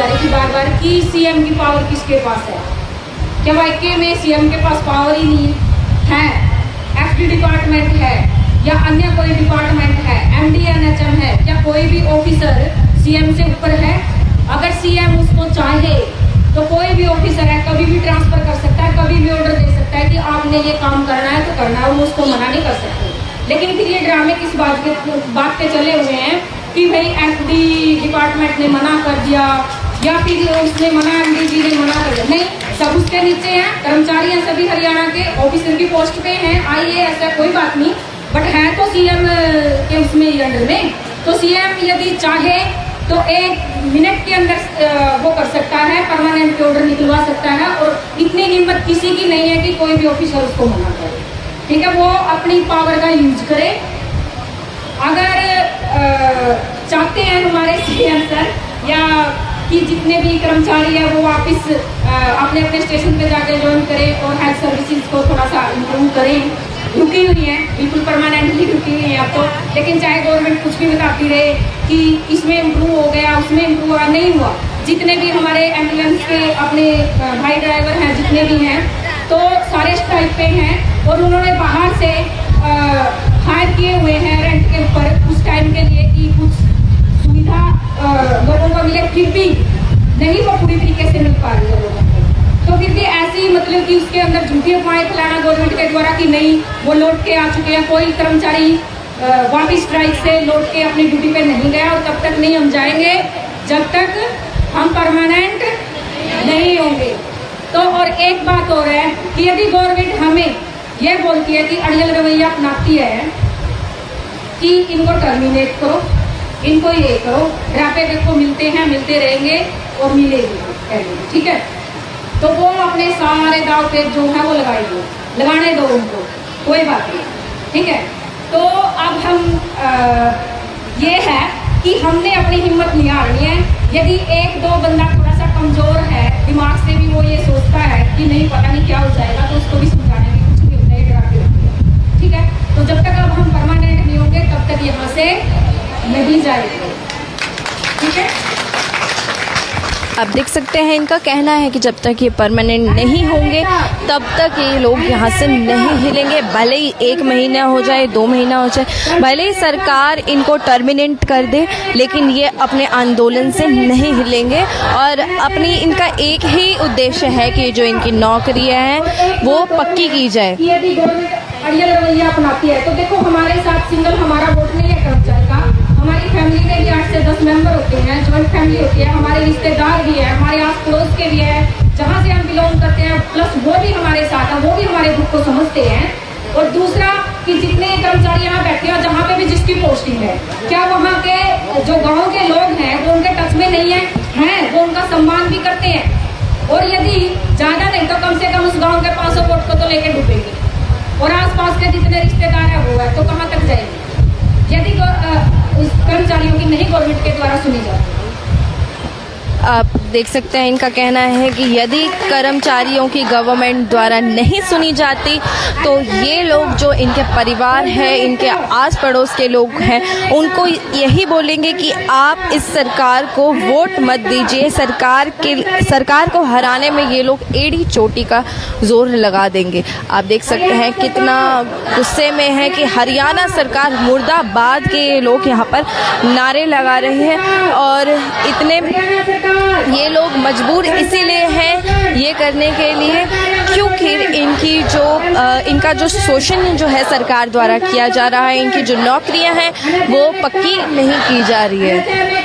जा रही थी बार बार कि सीएम की पावर किसके पास है। क्या वाकई में सीएम के पास पावर ही नहीं है? एफडी डिपार्टमेंट है या अन्य कोई डिपार्टमेंट है, एमडी एनएचएम है, क्या कोई भी ऑफिसर सीएम से ऊपर है? अगर सीएम उसको चाहे तो कोई भी ऑफिसर है कभी भी ट्रांसफर कर सकता है, कभी भी ऑर्डर दे सकता है कि आपने ये काम करना है तो करना है, वो उसको मना नहीं कर सकते। लेकिन फिर ये ड्रामे किस बात पे चले हुए हैं कि भाई एफडी डिपार्टमेंट ने मना कर दिया या फिर उसने मना, एमडी जी ने मना कर दिया। नहीं, सब उसके नीचे हैं, कर्मचारी हैं सभी हरियाणा के, ऑफिसर की पोस्ट पे हैं, IAS है, कोई बात नहीं, बट है तो सीएम के उसमें अंडर में। तो सीएम यदि चाहे तो 1 मिनट के अंदर वो कर सकता है, परमानेंट ऑर्डर निकलवा सकता है, और इतनी हिम्मत किसी की नहीं है कि कोई भी ऑफिसर उसको मना करे। ठीक है, वो अपनी पावर का यूज करे। अगर चाहते हैं हमारे सीएम सर या कि जितने भी कर्मचारी हैं वो वापस अपने अपने स्टेशन पे जाके ज्वाइन करें और हेल्थ सर्विसेज को थोड़ा सा इम्प्रूव करें, रुकी हुई हैं, बिल्कुल परमानेंटली रुकी हुई हैं अब तो। लेकिन चाहे गवर्नमेंट कुछ भी बताती रहे कि इसमें इम्प्रूव हो गया, उसमें इम्प्रूव हुआ, नहीं हुआ। जितने भी हमारे एम्बुलेंस के अपने भाई ड्राइवर हैं, जितने भी हैं, तो सारे स्ट्राइक पे हैं और उन्होंने बाहर से हायर किए हुए हैं रेंट के ऊपर उस टाइम के लिए कि कुछ सुविधा लोगों को मिले, फिर भी नहीं वो पूरी तरीके से मिल पा रही है लोगों को। तो फिर भी ऐसी मतलब कि उसके अंदर झूठी अफवाहें फैलाना गवर्नमेंट के द्वारा कि नहीं वो लौट के आ चुके हैं, कोई कर्मचारी वापिस स्ट्राइक से लौट के अपनी ड्यूटी पे नहीं गया, और तब तक नहीं हम जाएंगे जब तक हम परमानेंट नहीं होंगे। तो और एक और है कि यदि गवर्नमेंट हमें ये बोलती है कि अड़ियल रवैया अपनाती है कि इनको टर्मिनेट करो, इनको ये करो, ड्रापे देखो मिलते हैं, मिलते रहेंगे और मिलेंगे, ठीक है, तो वो अपने सारे दाव पे जो है वो लगाएंगे, लगाने दो उनको, कोई बात नहीं, ठीक है। तो अब हम ये है कि हमने अपनी हिम्मत नहीं हारनी है। यदि 1-2 बंदा थोड़ा सा कमजोर है दिमाग से भी, वो ये सोचता है कि नहीं पता नहीं क्या हो जाएगा, तो उसको भी समझाने में कुछ नहीं होता है, डरा के रखती है, ठीक है। तो जब तक अब हम परमानेंट नहीं होंगे तब तक यहाँ से नहीं जाएंगे, ठीक है। आप देख सकते हैं इनका कहना है कि जब तक ये परमानेंट नहीं होंगे तब तक ये लोग यहाँ से नहीं हिलेंगे, भले ही 1 महीना हो जाए, 2 महीना हो जाए, भले ही सरकार इनको टर्मिनेट कर दे, लेकिन ये अपने आंदोलन से नहीं हिलेंगे। और अपनी इनका एक ही उद्देश्य है कि जो इनकी नौकरियां हैं वो पक्की की जाए। यदि गवर्नमेंट अड़ियल रवैया अपनाती है तो देखो हमारे साथ सिंगल हमारा वोट नहीं है कर्मचारी का, हमारी फैमिली में भी 8 से 10 मेंबर होते हैं, ज्वाइंट फैमिली होती है, हमारे रिश्तेदार भी है, हमारे आस पड़ोस के भी है, जहाँ से हम बिलोंग करते हैं, प्लस वो भी हमारे साथ है, वो भी हमारे दुख को समझते हैं। और दूसरा कि जितने कर्मचारी यहाँ बैठे हैं, जहाँ पे भी जिसकी पोस्टिंग है, क्या वहाँ के जो गाँव के लोग हैं वो उनके टच में नहीं है, वो उनका सम्मान भी करते हैं। और यदि ज्यादा नहीं तो कम से कम उस गाँव के 500 वोट को तो लेके डूबेंगे, और आसपास के जितने रिश्तेदार है वो है, तो कहाँ तक जाएंगे यदि कर्मचारियों की नहीं गवर्नमेंट के द्वारा सुनी जाती। आप देख सकते हैं इनका कहना है कि यदि कर्मचारियों की गवर्नमेंट द्वारा नहीं सुनी जाती तो ये लोग जो इनके परिवार है, इनके आस पड़ोस के लोग हैं, उनको यही बोलेंगे कि आप इस सरकार को वोट मत दीजिए। सरकार को हराने में ये लोग एड़ी चोटी का जोर लगा देंगे। आप देख सकते हैं कितना गुस्से में है कि हरियाणा सरकार मुर्दाबाद के ये लोग यहाँ पर नारे लगा रहे हैं, और इतने ये लोग मजबूर इसीलिए हैं ये करने के लिए क्योंकि इनका जो शोषण जो है सरकार द्वारा किया जा रहा है, इनकी जो नौकरियां हैं वो पक्की नहीं की जा रही है।